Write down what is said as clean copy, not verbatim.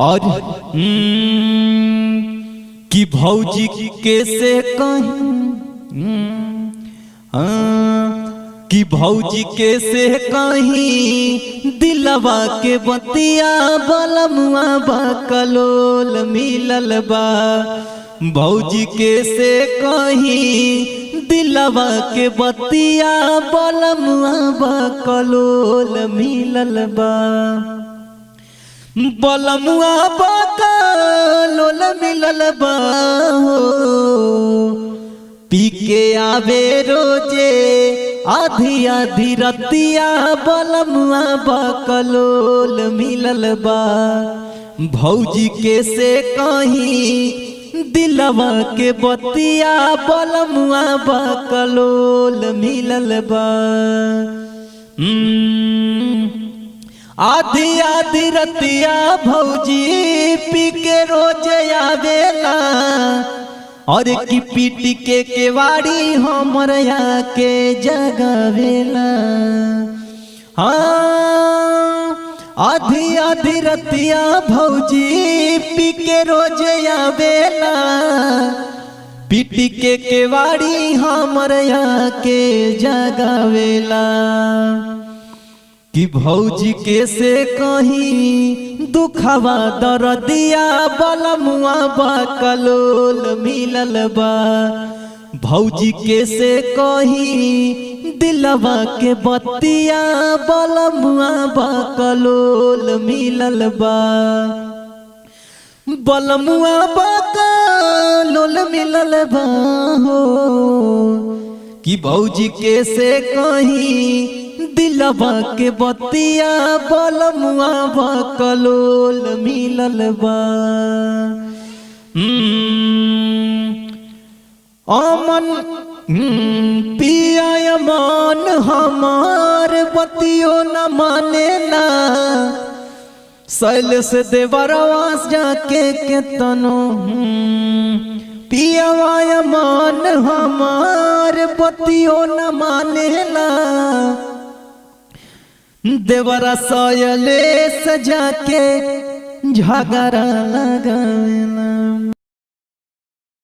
और कि भौजी कैसे कहीं कि भौजी कैसे कहीं दिलवा के बतिया बलमुआ बकलोल मिलल बा। भौजी कैसे कहीं दिलवा के बतिया बलमुआ बकलोल मिलल बा। बलमुआ बकलोल मिलल बा पी के आवे रोजे आधी आधी रतिया बलमुआ बकलोल मिलल बा। भौजी कैसे कहीं दिलवा के बतिया बलमुआ बकलोल मिलल बा। आधी आधी रतिया भौजी पी के रोज आवेला और की पीटी के केवाड़ी हमर के जगावेला। हाँ आधी आधी रतिया भौजी पी के रोज आवेला पीटी के केवाड़ी हमर के जगावेला। कि भौजी कैसे कहीं दुखवा दर्दिया बलमुआ बकलोल मिलल बा। भौजी कैसे कहीं दिलवा के बतिया बलमुआ बकलोल मिलल बा। बलमुआ बकलोल मिलल बा हो कि भौजी कैसे कहीं दिलवा के बतिया बलमुआ बकलोल मिलल बा। अमन पिया अमन हमार बतियो न माने ना शैल से देवरवास जाके केतनो पिया अमन हमार बतियो न माने ना देवरा सयले सजा के झगड़ा लगावेला।